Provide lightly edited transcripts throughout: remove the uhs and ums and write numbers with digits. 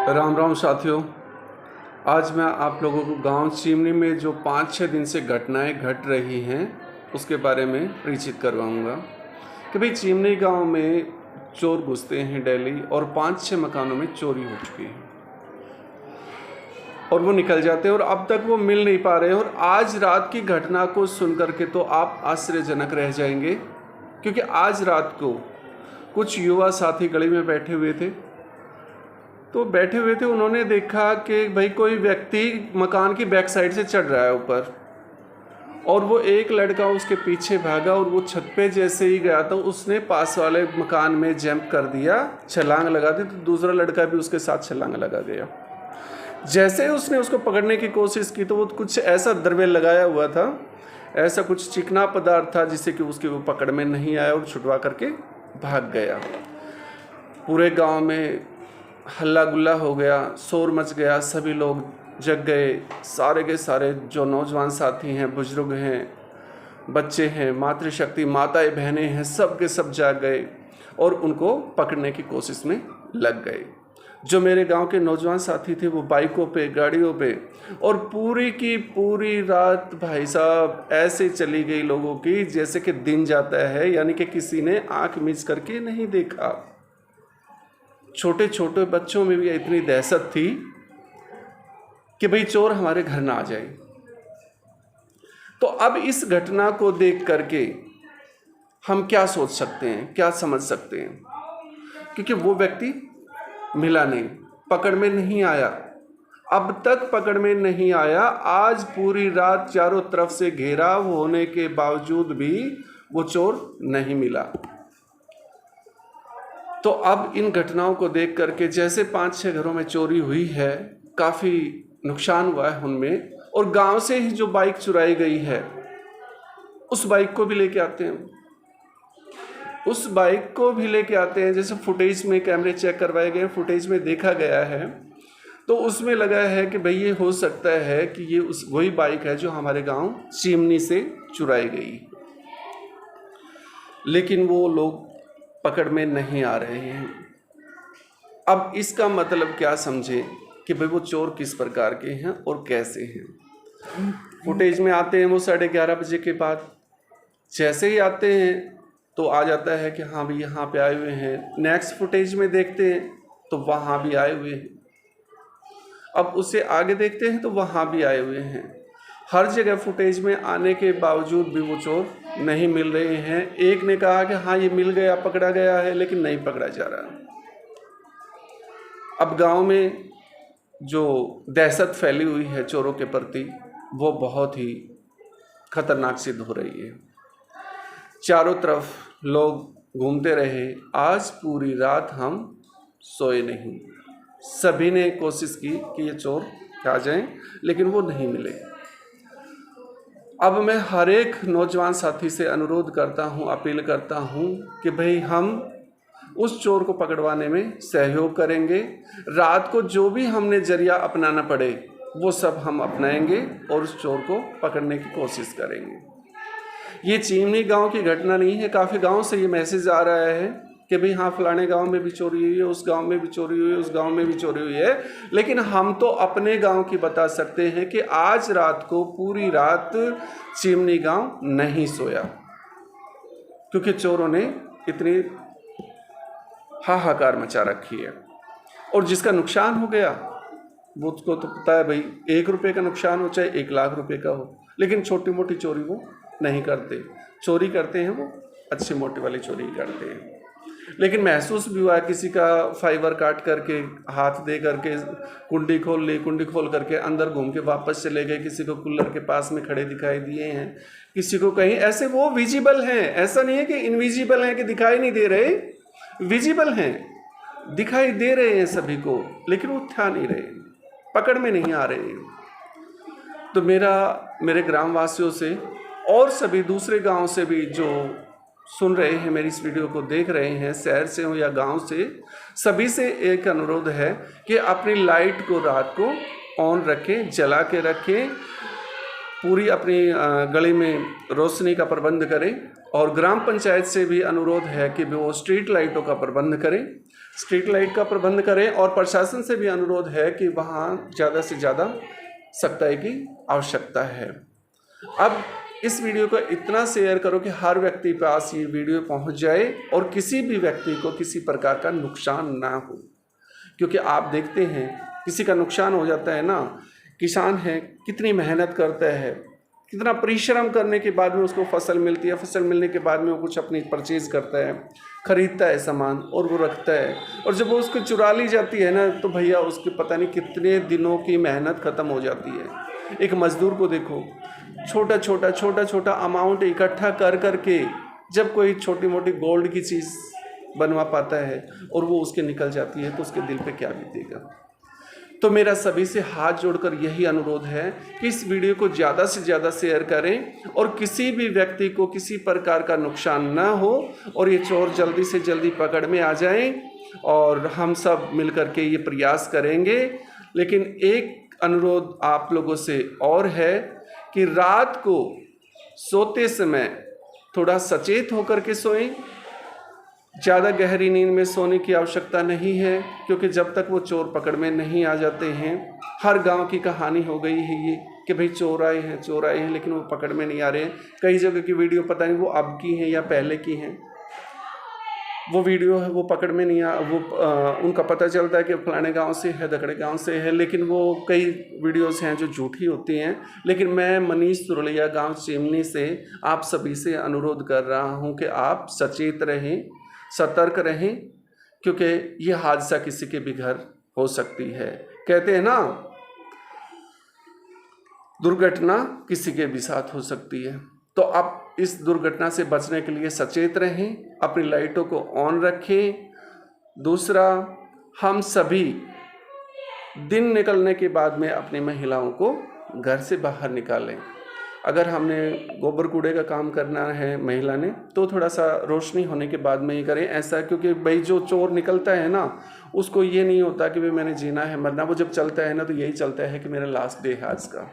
राम राम साथियों। आज मैं आप लोगों को गांव चिमनी में जो 5-6 दिन से घटनाएं घट रही हैं उसके बारे में परिचित करवाऊंगा कि भाई चिमनी गांव में चोर घुसते हैं डेली और 5-6 मकानों में चोरी हो चुकी है और वो निकल जाते हैं और अब तक वो मिल नहीं पा रहे हैं। और आज रात की घटना को सुन करके तो आप आश्चर्यजनक रह जाएंगे, क्योंकि आज रात को कुछ युवा साथी गली में बैठे हुए थे। उन्होंने देखा कि भाई कोई व्यक्ति मकान की बैक साइड से चढ़ रहा है ऊपर, और वो एक लड़का उसके पीछे भागा और वो छत पे जैसे ही गया तो उसने पास वाले मकान में जंप कर दिया, छलांग लगा दी। तो दूसरा लड़का भी उसके साथ छलांग लगा गया। जैसे ही उसने उसको पकड़ने की कोशिश की तो वो कुछ ऐसा दरवेल लगाया हुआ था, ऐसा कुछ चिकना पदार्थ था जिससे कि उसकी वो पकड़ में नहीं आया और छुटवा करके भाग गया। पूरे गांव में हल्ला गुल्ला हो गया, शोर मच गया, सभी लोग जग गए। सारे के सारे जो नौजवान साथी हैं, बुजुर्ग हैं, बच्चे हैं, मातृशक्ति माताएं बहनें हैं, सब के सब जाग गए और उनको पकड़ने की कोशिश में लग गए। जो मेरे गांव के नौजवान साथी थे वो बाइकों पे, गाड़ियों पे, और पूरी की पूरी रात भाई साहब ऐसे चली गई लोगों की जैसे कि दिन जाता है, यानी कि किसी ने आंख मीच करके नहीं देखा। छोटे छोटे बच्चों में भी इतनी दहशत थी कि भाई चोर हमारे घर ना आ जाए। तो अब इस घटना को देख करके हम क्या सोच सकते हैं, क्या समझ सकते हैं? क्योंकि वो व्यक्ति मिला नहीं, पकड़ में नहीं आया, अब तक पकड़ में नहीं आया। आज पूरी रात चारों तरफ से घेराव होने के बावजूद भी वो चोर नहीं मिला। तो अब इन घटनाओं को देख करके जैसे 5-6 घरों में चोरी हुई है, काफ़ी नुकसान हुआ है उनमें, और गांव से ही जो बाइक चुराई गई है उस बाइक को भी लेके आते हैं, जैसे फुटेज में कैमरे चेक करवाए गए, फुटेज में देखा गया है तो उसमें लगा है कि भाई ये हो सकता है कि ये वही बाइक है जो हमारे गांव चिमनी से चुराई गई, लेकिन वो लोग पकड़ में नहीं आ रहे हैं। अब इसका मतलब क्या समझे कि भाई वो चोर किस प्रकार के हैं और कैसे हैं। फुटेज में आते हैं वो 11:30 बजे के बाद, जैसे ही आते हैं तो आ जाता है कि हाँ भाई यहाँ पे आए हुए हैं। नेक्स्ट फुटेज में देखते हैं तो वहाँ भी आए हुए हैं, अब उससे आगे देखते हैं तो वहाँ भी आए हुए हैं। हर जगह फुटेज में आने के बावजूद भी वो चोर नहीं मिल रहे हैं। एक ने कहा कि हाँ ये मिल गया, पकड़ा गया है, लेकिन नहीं पकड़ा जा रहा। अब गांव में जो दहशत फैली हुई है चोरों के प्रति वो बहुत ही खतरनाक सिद्ध हो रही है। चारों तरफ लोग घूमते रहे, आज पूरी रात हम सोए नहीं। सभी ने कोशिश की कि ये चोर आ जाएं, लेकिन वो नहीं मिले। अब मैं हर एक नौजवान साथी से अनुरोध करता हूँ, अपील करता हूँ कि भाई हम उस चोर को पकड़वाने में सहयोग करेंगे। रात को जो भी हमने जरिया अपनाना पड़े वो सब हम अपनाएंगे और उस चोर को पकड़ने की कोशिश करेंगे। ये चिमनी गांव की घटना नहीं है, काफ़ी गांव से ये मैसेज आ रहा है कि भाई हाँ फलाने गांव में भी चोरी हुई है, उस गांव में भी चोरी हुई है, उस गांव में भी चोरी हुई है। लेकिन हम तो अपने गांव की बता सकते हैं कि आज रात को पूरी रात चिमनी गांव नहीं सोया, क्योंकि चोरों ने इतनी हाहाकार मचा रखी है। और जिसका नुकसान हो गया वो उसको तो पता है भाई, 1 रुपये का नुकसान हो चाहे 1 लाख रुपए का हो, लेकिन छोटी मोटी चोरी वो नहीं करते। चोरी करते हैं वो अच्छी मोटी वाली चोरी करते हैं। लेकिन महसूस भी हुआ, किसी का फाइबर काट करके हाथ दे करके कुंडी खोल ली, कुंडी खोल करके अंदर घूम के वापस चले गए। किसी को कूलर के पास में खड़े दिखाई दिए हैं, किसी को कहीं ऐसे वो विजिबल हैं। ऐसा नहीं है कि इनविजिबल हैं कि दिखाई नहीं दे रहे, विजिबल हैं, दिखाई दे रहे हैं सभी को, लेकिन वो उठा नहीं रहे, पकड़ में नहीं आ रहे। तो मेरे ग्रामवासियों से और सभी दूसरे गांव से भी जो सुन रहे हैं, मेरी इस वीडियो को देख रहे हैं, शहर से हो या गांव से, सभी से एक अनुरोध है कि अपनी लाइट को रात को ऑन रखें, जला के रखें। पूरी अपनी गली में रोशनी का प्रबंध करें। और ग्राम पंचायत से भी अनुरोध है कि वो स्ट्रीट लाइटों का प्रबंध करें, स्ट्रीट लाइट का प्रबंध करें और प्रशासन से भी अनुरोध है कि वहाँ ज़्यादा से ज़्यादा सख्ताई की आवश्यकता है। अब इस वीडियो को इतना शेयर करो कि हर व्यक्ति पास ये वीडियो पहुंच जाए और किसी भी व्यक्ति को किसी प्रकार का नुकसान ना हो, क्योंकि आप देखते हैं किसी का नुकसान हो जाता है ना, किसान है कितनी मेहनत करता है, कितना परिश्रम करने के बाद में उसको फसल मिलती है, फसल मिलने के बाद में वो कुछ अपनी परचेज़ करता है, ख़रीदता है सामान और वो रखता है, और जब वो उसको चुरा ली जाती है ना तो भैया उसके पता नहीं कितने दिनों की मेहनत ख़त्म हो जाती है। एक मज़दूर को देखो, छोटा छोटा अमाउंट इकट्ठा कर के जब कोई छोटी मोटी गोल्ड की चीज़ बनवा पाता है और वो उसके निकल जाती है तो उसके दिल पे क्या बीतेगा। तो मेरा सभी से हाथ जोड़कर यही अनुरोध है कि इस वीडियो को ज़्यादा से ज़्यादा शेयर करें और किसी भी व्यक्ति को किसी प्रकार का नुकसान ना हो और ये चोर जल्दी से जल्दी पकड़ में आ जाएं, और हम सब मिलकर के ये प्रयास करेंगे। लेकिन एक अनुरोध आप लोगों से और है कि रात को सोते समय थोड़ा सचेत होकर के सोएं। ज़्यादा गहरी नींद में सोने की आवश्यकता नहीं है, क्योंकि जब तक वो चोर पकड़ में नहीं आ जाते हैं, हर गांव की कहानी हो गई है ये कि भाई चोर आए हैं लेकिन वो पकड़ में नहीं आ रहे हैं। कई जगह की वीडियो पता नहीं वो अब की हैं या पहले की हैं, वो वीडियो है वो पकड़ में नहीं उनका पता चलता है कि फलाने गांव से है, दकड़े गांव से है, लेकिन वो कई वीडियोस हैं जो झूठी होती हैं। लेकिन मैं मनीष सुरलिया गांव चिमनी से आप सभी से अनुरोध कर रहा हूं कि आप सचेत रहें, सतर्क रहें, क्योंकि ये हादसा किसी के भी घर हो सकती है। कहते हैं ना, दुर्घटना किसी के भी साथ हो सकती है। तो आप इस दुर्घटना से बचने के लिए सचेत रहें, अपनी लाइटों को ऑन रखें। दूसरा, हम सभी दिन निकलने के बाद में अपनी महिलाओं को घर से बाहर निकालें। अगर हमने गोबर कूड़े का काम करना है महिला ने, तो थोड़ा सा रोशनी होने के बाद में ही करें ऐसा, क्योंकि भाई जो चोर निकलता है ना, उसको ये नहीं होता कि भाई मैंने जीना है मरना, वो जब चलता है ना तो यही चलता है कि मेरा लास्ट डे है, आज का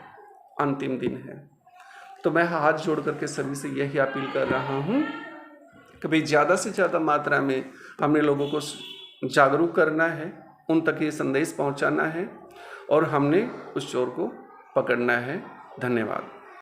अंतिम दिन है। तो मैं हाथ जोड़ करके सभी से यही अपील कर रहा हूँ कि भाई ज़्यादा से ज़्यादा मात्रा में हमने लोगों को जागरूक करना है, उन तक ये संदेश पहुँचाना है और हमने उस चोर को पकड़ना है। धन्यवाद।